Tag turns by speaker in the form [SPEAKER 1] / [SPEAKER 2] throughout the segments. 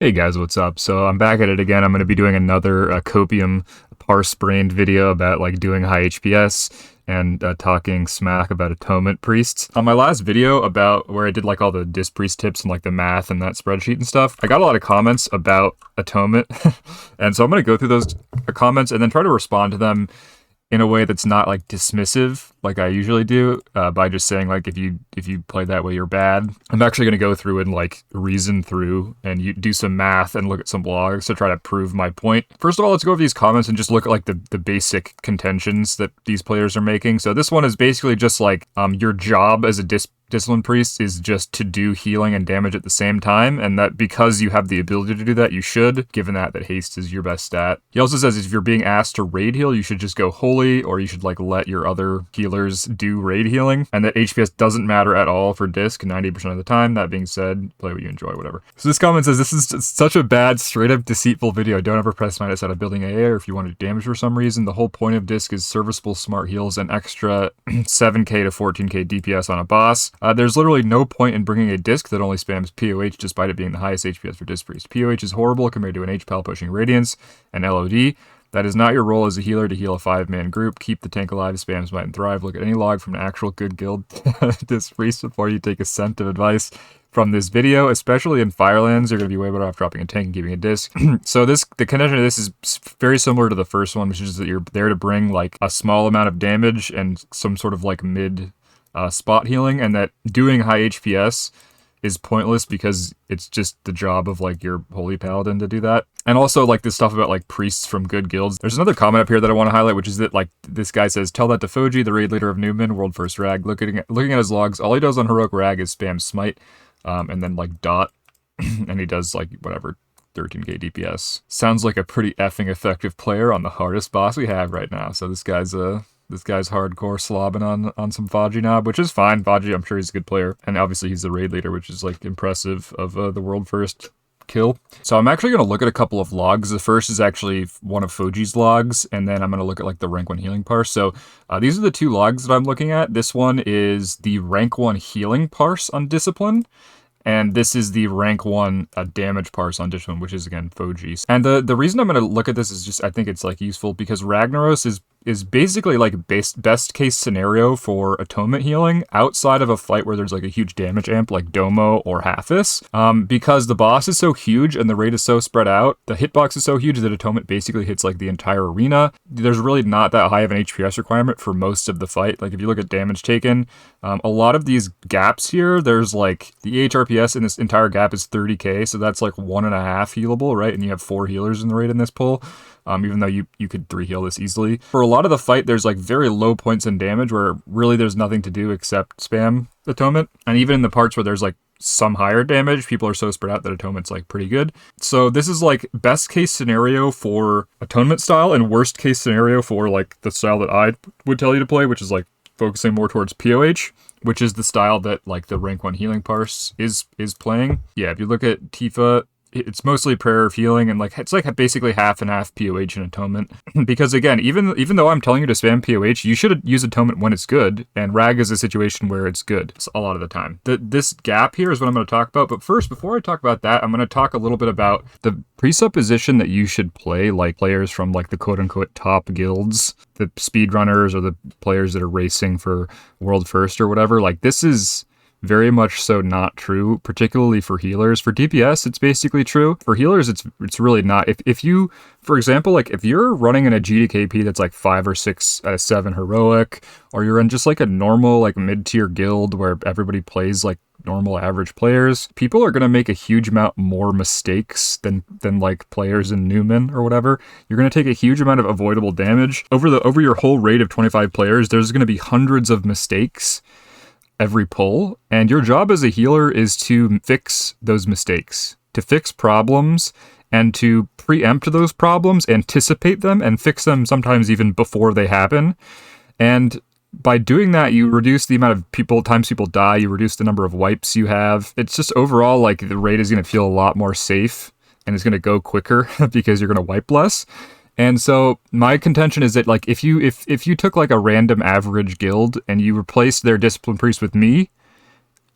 [SPEAKER 1] Hey guys, what's up? So I'm back at it again. I'm going to be doing another copium parse brained video about like doing high HPS and talking smack about atonement priests. On my last video about where I did like all the disc priest tips and like the math and that spreadsheet and stuff, I got a lot of comments about atonement. And so I'm going to go through those comments and then try to respond to them in a way that's not like dismissive like I usually do, by just saying like if you play that way you're bad. I'm actually going to go through and like reason through and you do some math and look at some blogs to try to prove my point. First of all, let's go over these comments and just look at like the basic contentions that these players are making. So this one is basically just like your job as a discipline priest is just to do healing and damage at the same time, and that because you have the ability to do that, you should, given that haste is your best stat. He also says if you're being asked to raid heal, you should just go holy, or you should like let your other healers do raid healing, and that HPS doesn't matter at all for disc 90% of the time. That being said, play what you enjoy, whatever. So this comment says, this is just such a bad, straight up deceitful video. Don't ever press minus out of building AA, or if you want to do damage for some reason. The whole point of disc is serviceable smart heals and extra 7k to 14k DPS on a boss. There's literally no point in bringing a disc that only spams POH despite it being the highest HPS for disc priest. POH is horrible compared to an HPAL pushing Radiance and LOD. That is not your role as a healer to heal a 5-man group. Keep the tank alive, spam Smite, and thrive. Look at any log from an actual good guild disc priest before you take a cent of advice from this video, especially in Firelands. You're going to be way better off dropping a tank and keeping a disc. So the connection to this is very similar to the first one, which is that you're there to bring like a small amount of damage and some sort of like mid spot healing, and that doing high HPS is pointless because it's just the job of like your holy paladin to do that. And also like this stuff about like priests from good guilds. There's another comment up here that I want to highlight, which is that like this guy says, tell that to Foji, the raid leader of Newman, world first rag. Looking at his logs, all he does on heroic rag is spam smite, and then like dot, and he does like whatever 13k DPS. Sounds like a pretty effing effective player on the hardest boss we have right now. So this guy's hardcore slobbing on some Faji knob, which is fine. Faji, I'm sure he's a good player. And obviously he's the raid leader, which is like impressive of the world first kill. So I'm actually going to look at a couple of logs. The first is actually one of Foji's logs, and then I'm going to look at like the rank 1 healing parse. So these are the two logs that I'm looking at. This one is the rank 1 healing parse on discipline, and this is the rank 1 damage parse on Discipline, which is again Foji's. And the reason I'm going to look at this is just I think it's like useful because Ragnaros is basically like best case scenario for atonement healing outside of a fight where there's like a huge damage amp like Domo or Halfis. Because the boss is so huge and the raid is so spread out, the hitbox is so huge that atonement basically hits like the entire arena. There's really not that high of an HPS requirement for most of the fight. Like if you look at damage taken, a lot of these gaps here, there's like the HRPS in this entire gap is 30k, so that's like 1.5 healable, right? And you have 4 healers in the raid in this pull. Even though you could 3 heal this easily. For a lot of the fight, there's like very low points in damage where really there's nothing to do except spam atonement. And even in the parts where there's like some higher damage, people are so spread out that atonement's like pretty good. So this is like best case scenario for atonement style and worst case scenario for like the style that I would tell you to play, which is like focusing more towards POH, which is the style that like the rank 1 healing parse is playing. Yeah, if you look at Tifa, it's mostly prayer of healing, and like it's like basically half and half POH and atonement. Because again, even though I'm telling you to spam POH, you should use atonement when it's good, and rag is a situation where it's good a lot of the time. This gap here is what I'm going to talk about, but first, before I talk about that, I'm going to talk a little bit about the presupposition that you should play like players from like the quote-unquote top guilds, the speedrunners or the players that are racing for world first or whatever. Like this is very much so not true, particularly for healers. For DPS, it's basically true. For healers, it's really not. If you, for example, like if you're running in a GDKP that's like 5 or 6 out of 7 heroic, or you're in just like a normal like mid-tier guild where everybody plays like normal average players, people are going to make a huge amount more mistakes than like players in Newman or whatever. You're going to take a huge amount of avoidable damage. Over your whole rate of 25 players, there's going to be hundreds of mistakes every pull, and your job as a healer is to fix those mistakes, to fix problems, and to preempt those problems, anticipate them, and fix them sometimes even before they happen. And by doing that, you reduce the amount of times people die, you reduce the number of wipes you have. It's just overall like the raid is going to feel a lot more safe, and it's going to go quicker because you're going to wipe less. And so my contention is that like if you took like a random average guild and you replaced their discipline priest with me,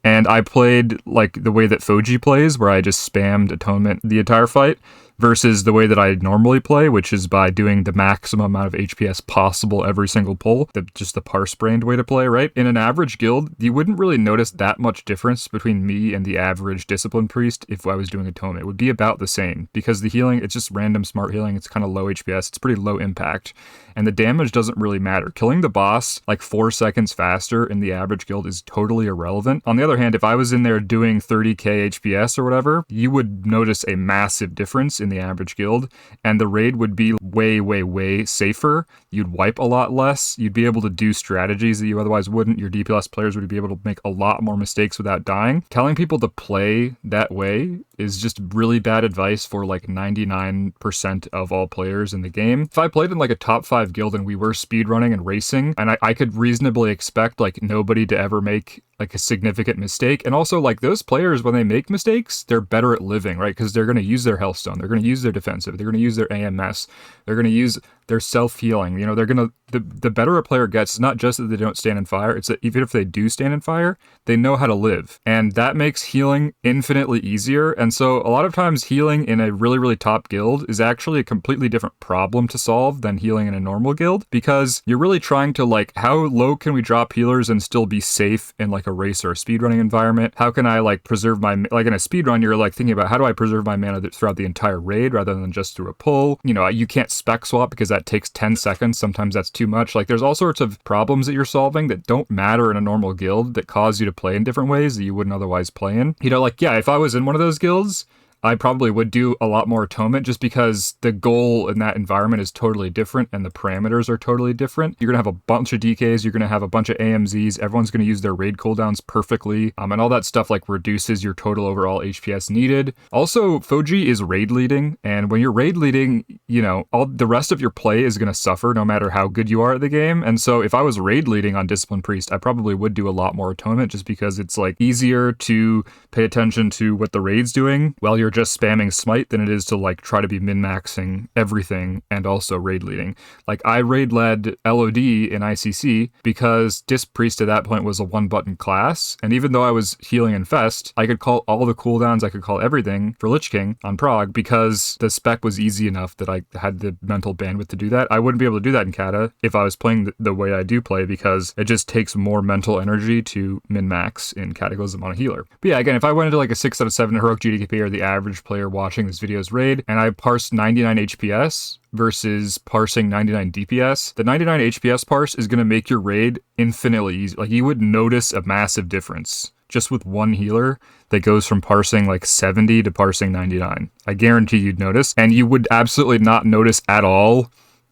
[SPEAKER 1] And I played like the way that Foji plays, where I just spammed Atonement the entire fight, versus the way that I normally play, which is by doing the maximum amount of HPS possible every single pull. Just the parse-brained way to play, right? In an average guild, you wouldn't really notice that much difference between me and the average Discipline Priest if I was doing Atonement. It would be about the same, because the healing, it's just random smart healing. It's kind of low HPS. It's pretty low impact. And the damage doesn't really matter. Killing the boss like 4 seconds faster in the average guild is totally irrelevant. On the other hand, if I was in there doing 30k HPS or whatever, you would notice a massive difference in the average guild, and the raid would be way, way, way safer. You'd wipe a lot less. You'd be able to do strategies that you otherwise wouldn't. Your DPS players would be able to make a lot more mistakes without dying. Telling people to play that way is just really bad advice for like 99% of all players in the game. If I played in like a top 5 guild and we were speedrunning and racing, and I could reasonably expect like nobody to ever make like a significant mistake. And also like those players, when they make mistakes, they're better at living, right? Because they're going to use their health stone. They're going to use their defensive. They're going to use their AMS. They're going to use their self-healing. You know, they're going to, the better a player gets, it's not just that they don't stand in fire. It's that even if they do stand in fire, they know how to live. And that makes healing infinitely easier. And so a lot of times healing in a really, really top guild is actually a completely different problem to solve than healing in a normal guild, because you're really trying to like, how low can we drop healers and still be safe in like a race or a speedrunning environment? How can I like preserve my, like in a speedrun, you're like thinking about how do I preserve my mana throughout the entire raid rather than just through a pull? You know, you can't spec swap because that takes 10 seconds. Sometimes that's too much. Like there's all sorts of problems that you're solving that don't matter in a normal guild that cause you to play in different ways that you wouldn't otherwise play in. You know, like, yeah, if I was in one of those guilds, I probably would do a lot more Atonement just because the goal in that environment is totally different and the parameters are totally different. You're going to have a bunch of DKs, you're going to have a bunch of AMZs, everyone's going to use their raid cooldowns perfectly, and all that stuff like reduces your total overall HPS needed. Also, Foji is raid leading, and when you're raid leading, you know, all the rest of your play is going to suffer no matter how good you are at the game. And so if I was raid leading on Discipline Priest, I probably would do a lot more Atonement just because it's like easier to pay attention to what the raid's doing while you're just spamming Smite than it is to like try to be min-maxing everything and also raid leading. Like I raid led LOD in ICC because Disc Priest at that point was a 1-button class, and even though I was healing Infest, I could call all the cooldowns, I could call everything for Lich King on Prog because the spec was easy enough that I had the mental bandwidth to do that. I wouldn't be able to do that in Kata if I was playing the way I do play, because it just takes more mental energy to min-max in Cataclysm on a healer. But yeah, again, if I went into like a 6 out of 7 heroic GDKP or the average player watching this video's raid, and I parsed 99 HPS versus parsing 99 DPS, the 99 HPS parse is going to make your raid infinitely easy. Like you would notice a massive difference just with one healer that goes from parsing like 70 to parsing 99. I guarantee you'd notice, and you would absolutely not notice at all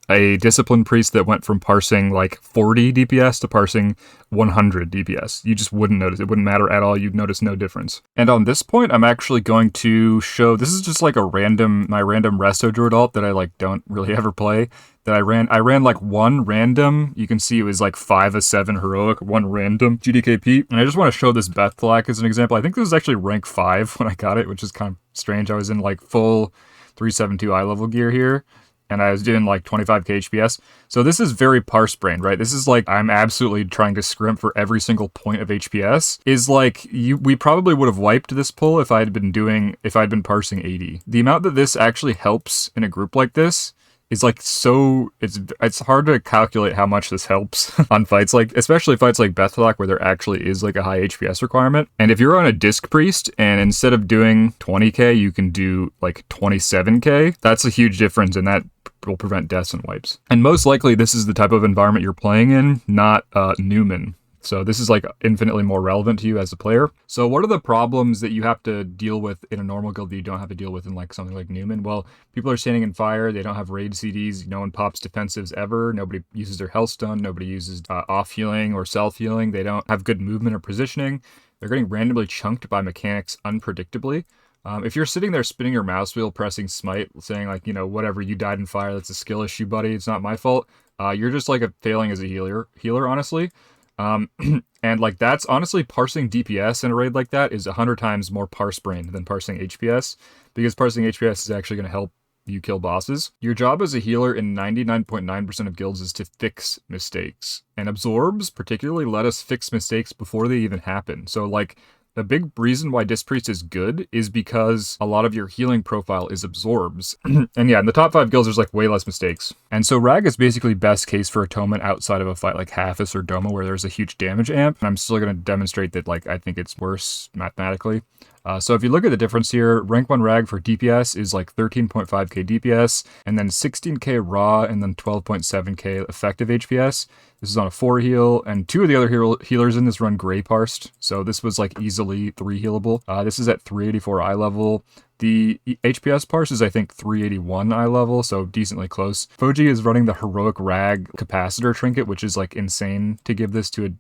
[SPEAKER 1] a Discipline Priest that went from parsing like 40 DPS to parsing 100 DPS. You just wouldn't notice. It wouldn't matter at all. You'd notice no difference. And on this point, I'm actually going to show, this is just like my random Resto Druid ult that I like don't really ever play. That I ran like one random, you can see it was like 5 of 7 heroic, one random GDKP. And I just want to show this Bethlak as an example. I think this was actually rank 5 when I got it, which is kind of strange. I was in like full 372 eye level gear here, and I was doing like 25k HPS. So this is very parse brained, right? This is like, I'm absolutely trying to scrimp for every single point of HPS. Is like, we probably would have wiped this pull if I had been parsing 80. The amount that this actually helps in a group like this is like so, it's hard to calculate how much this helps on fights, like especially fights like Bethlak where there actually is like a high HPS requirement. And if you're on a Disc Priest and instead of doing 20k you can do like 27k, that's a huge difference, and that will prevent deaths and wipes. And most likely this is the type of environment you're playing in, not Newman. So this is like infinitely more relevant to you as a player. So what are the problems that you have to deal with in a normal guild that you don't have to deal with in like something like Newman? Well, people are standing in fire, they don't have raid CDs, no one pops defensives ever, nobody uses their health stone, nobody uses off healing or self healing, they don't have good movement or positioning, they're getting randomly chunked by mechanics unpredictably. If you're sitting there spinning your mouse wheel, pressing Smite, saying like, you know, whatever, you died in fire, that's a skill issue, buddy, it's not my fault, you're just like failing as a healer, honestly. And like that's honestly, parsing DPS in a raid like that is 100 times more parse brained than parsing HPS, because parsing HPS is actually going to help you kill bosses. Your job as a healer in 99.9% of guilds is to fix mistakes, and absorbs particularly let us fix mistakes before they even happen. So like A big reason why Disc Priest is good is because a lot of your healing profile is absorbs. And yeah, in the top 5 guilds, there's like way less mistakes. And so Rag is basically best case for Atonement outside of a fight like Halphis or Doma where there's a huge damage amp. And I'm still going to demonstrate that like I think it's worse mathematically. So if you look at the difference here, rank 1 Rag for DPS is like 13.5k DPS, and then 16k raw, and then 12.7k effective HPS. This is on a 4 heal, and 2 of the other healers in this run Grey Parsed, so this was like easily 3 healable. This is at 384 eye level. The HPS parse is, I think, 381 eye level, so decently close. Foji is running the heroic Rag capacitor trinket, which is like insane to give this to a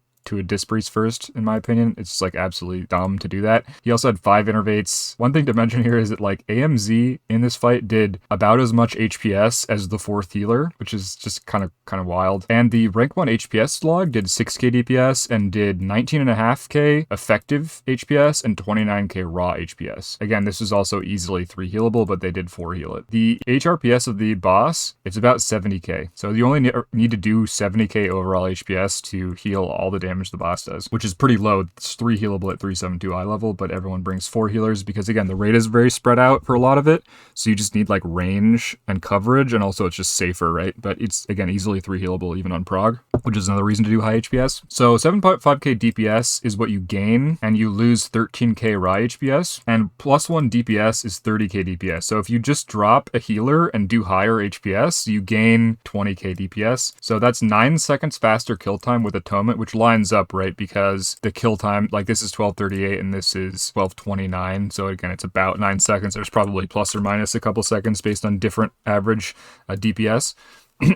[SPEAKER 1] Disc Priest first, in my opinion. It's just like absolutely dumb to do that. He also had 5 innervates. One thing to mention here is that like AMZ in this fight did about as much HPS as the 4th healer, which is just kind of wild. And the rank 1 HPS log did 6k DPS and did 19.5k effective HPS and 29k raw HPS. Again, this is also easily 3 healable, but they did 4 heal it. The HRPS of the boss, it's about 70k. So you only need to do 70k overall HPS to heal all the damage the boss does, which is pretty low. It's 3 healable at 372 eye level, but everyone brings 4 healers because, again, the raid is very spread out for a lot of it, so you just need like range and coverage, and also it's just safer, right? But it's, again, easily 3 healable even on prog, which is another reason to do high HPS. So 7.5k DPS is what you gain, and you lose 13k raw HPS, and plus 1 DPS is 30k DPS. So if you just drop a healer and do higher HPS, you gain 20k DPS. So that's 9 seconds faster kill time with Atonement, which lines up, right? Because the kill time, like this is 12:38 and this is 12:29. So again, it's about 9 seconds. There's probably plus or minus a couple seconds based on different average DPS.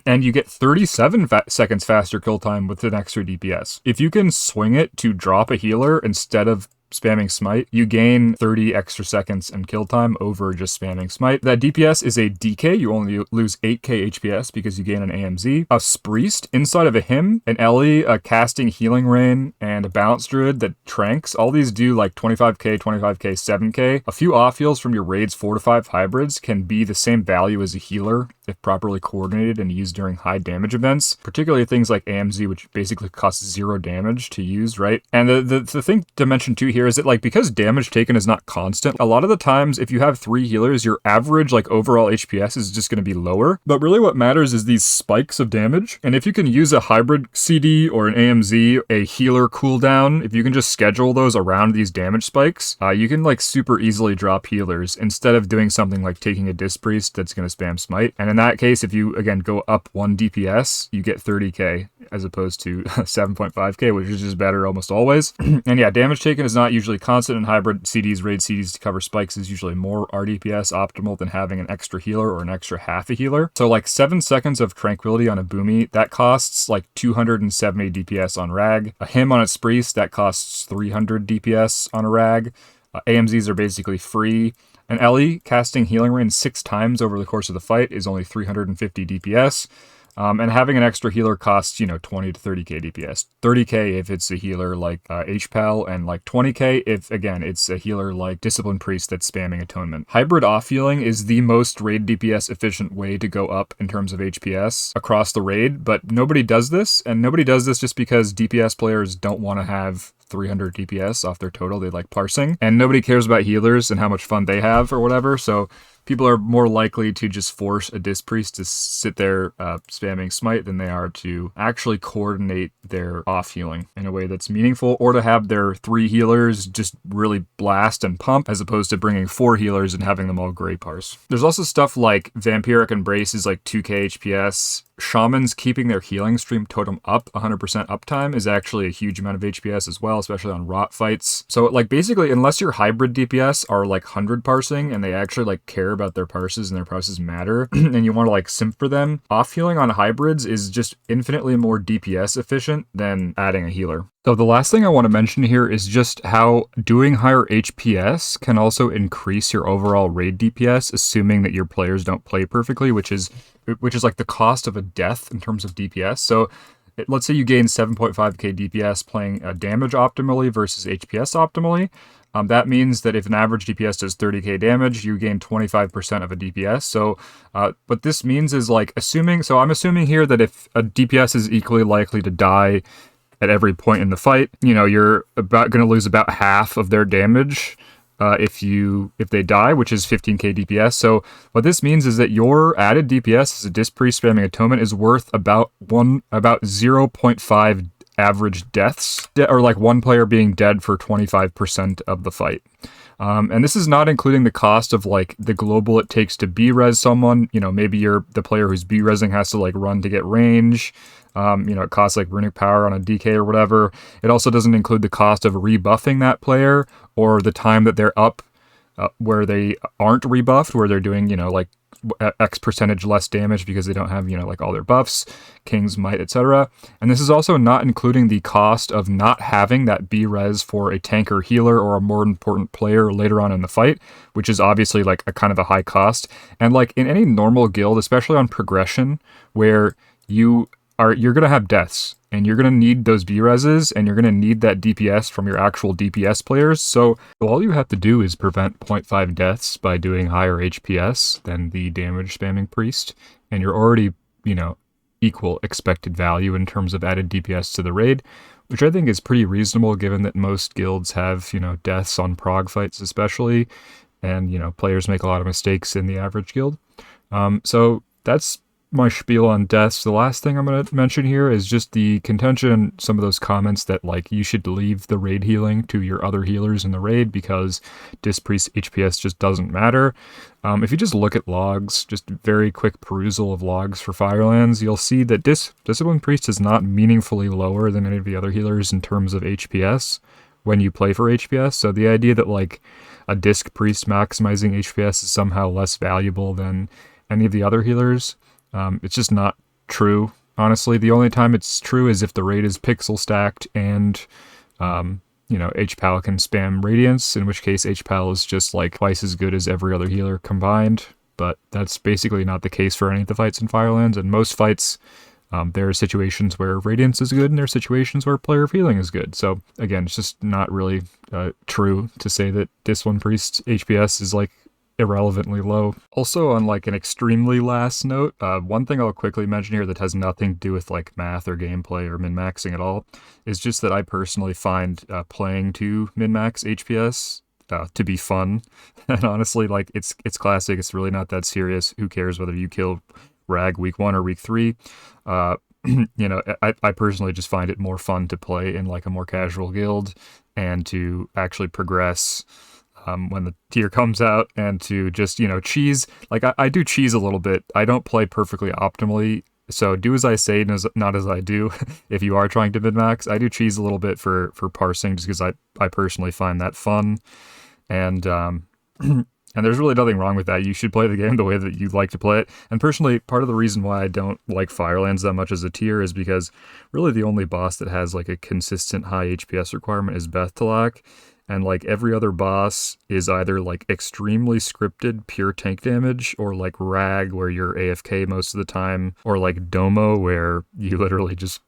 [SPEAKER 1] And you get 37 seconds faster kill time with an extra DPS. If you can swing it to drop a healer instead of spamming Smite, you gain 30 extra seconds in kill time over just spamming Smite. That DPS is a DK. You only lose 8k HPS because you gain an AMZ. A Spriest inside of a Hymn, an Ellie, a Casting Healing Rain, and a Balance Druid that tranks. All these do like 25k, 25k, 7k. A few off heals from your raid's 4 to 5 hybrids can be the same value as a healer if properly coordinated and used during high damage events, particularly things like AMZ, which basically costs 0 damage to use, right? And the thing to mention too here is that like because damage taken is not constant, a lot of the times if you have 3 healers, your average like overall HPS is just going to be lower. But really what matters is these spikes of damage. And if you can use a hybrid CD or an AMZ, a healer cooldown, if you can just schedule those around these damage spikes, you can like super easily drop healers instead of doing something like taking a Disc Priest that's going to spam Smite. And in that case, if you again go up 1 DPS, you get 30k as opposed to 7.5k, which is just better almost always. And yeah, damage taken is not usually constant in hybrid CDs. Raid CDs to cover spikes is usually more RDPS optimal than having an extra healer or an extra half a healer. So like 7 seconds of Tranquility on a Boomy, that costs like 270 DPS on Rag. A Hymn on its Priest, that costs 300 DPS on a Rag. AMZs are basically free. An Ellie casting Healing Rain 6 times over the course of the fight is only 350 DPS. And having an extra healer costs, 20 to 30k DPS. 30k if it's a healer like HPAL, and like 20k if, again, it's a healer like Discipline Priest that's spamming Atonement. Hybrid off-healing is the most raid DPS efficient way to go up in terms of HPS across the raid, but nobody does this, and nobody does this just because DPS players don't want to have 300 DPS off their total. They like parsing, and nobody cares about healers and how much fun they have or whatever, so people are more likely to just force a Disc Priest to sit there spamming Smite than they are to actually coordinate their off-healing in a way that's meaningful, or to have their 3 healers just really blast and pump, as opposed to bringing 4 healers and having them all Grey Parse. There's also stuff like Vampiric Embrace is like 2k HPS. Shamans keeping their healing stream totem up 100% uptime is actually a huge amount of HPS as well, especially on rot fights. So like basically, unless your hybrid DPS are like 100 parsing and they actually like care about their parses and their parses matter and you want to like simp for them, off healing on hybrids is just infinitely more DPS efficient than adding a healer. So the last thing I want to mention here is just how doing higher HPS can also increase your overall raid DPS, assuming that your players don't play perfectly, which is like the cost of a death in terms of DPS. So let's say you gain 7.5k DPS playing damage optimally versus HPS optimally. That means that if an average DPS does 30k damage, you gain 25% of a DPS. So what this means is like I'm assuming here that if a DPS is equally likely to die at every point in the fight. You know, you're about going to lose about half of their damage if they die, which is 15k DPS. So what this means is that your added DPS as a disc priest spamming atonement is worth about 0.5 average deaths, or like one player being dead for 25% of the fight. And this is not including the cost of like the global it takes to B-res someone. You know, maybe the player who's B-resing has to like run to get range. You know, it costs like runic power on a DK or whatever. It also doesn't include the cost of rebuffing that player or the time that they're up where they aren't rebuffed, where they're doing, you know, like X percentage less damage because they don't have, you know, like all their buffs, King's Might, etc. And this is also not including the cost of not having that B-res for a tanker healer or a more important player later on in the fight, which is obviously like a kind of a high cost. And like in any normal guild, especially on progression, where you're going to have deaths, and you're going to need those B-reses, and you're going to need that DPS from your actual DPS players. So all you have to do is prevent 0.5 deaths by doing higher HPS than the damage spamming priest, and you're already, you know, equal expected value in terms of added DPS to the raid, which I think is pretty reasonable given that most guilds have, you know, deaths on prog fights especially, and, you know, players make a lot of mistakes in the average guild. So that's my spiel on deaths. The last thing I'm going to mention here is just the contention, some of those comments that like you should leave the raid healing to your other healers in the raid because Disc Priest HPS just doesn't matter. If you just look at logs, just very quick perusal of logs for Firelands, you'll see that Discipline Priest is not meaningfully lower than any of the other healers in terms of HPS when you play for HPS. So the idea that like a Disc Priest maximizing HPS is somehow less valuable than any of the other healers, it's just not true, honestly. The only time it's true is if the raid is pixel stacked and, you know, HPAL can spam Radiance, in which case HPAL is just like twice as good as every other healer combined. But that's basically not the case for any of the fights in Firelands. And most fights, there are situations where Radiance is good and there are situations where player of healing is good. So again, it's just not really true to say that Discipline Priest HPS is like irrelevantly low. Also, on like an extremely last note, one thing I'll quickly mention here that has nothing to do with like math or gameplay or min-maxing at all is just that I personally find playing to min-max HPS to be fun. And honestly, like it's classic. It's really not that serious. Who cares whether you kill Rag week 1 or week 3? You know, I personally just find it more fun to play in like a more casual guild and to actually progress when the tier comes out, and to just, you know, cheese. Like I do cheese a little bit. I don't play perfectly optimally, so do as I say, not as I do. If you are trying to min-max, I do cheese a little bit for parsing, just because I personally find that fun, and and there's really nothing wrong with that. You should play the game the way that you'd like to play it. And personally, part of the reason why I don't like Firelands that much as a tier is because really the only boss that has like a consistent high HPS requirement is Bethtalak. And like every other boss is either like extremely scripted pure tank damage, or like Rag where you're AFK most of the time, or like Domo where you literally just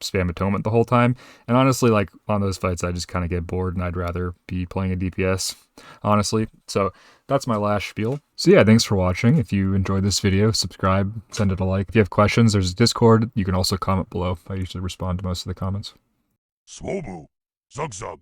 [SPEAKER 1] spam atonement the whole time. And honestly, like on those fights I just kind of get bored and I'd rather be playing a DPS, honestly. So that's my last spiel. So yeah, thanks for watching. If you enjoyed this video, subscribe, send it a like. If you have questions, there's a Discord. You can also comment below. I usually respond to most of the comments.
[SPEAKER 2] Swobu, Zug Zug.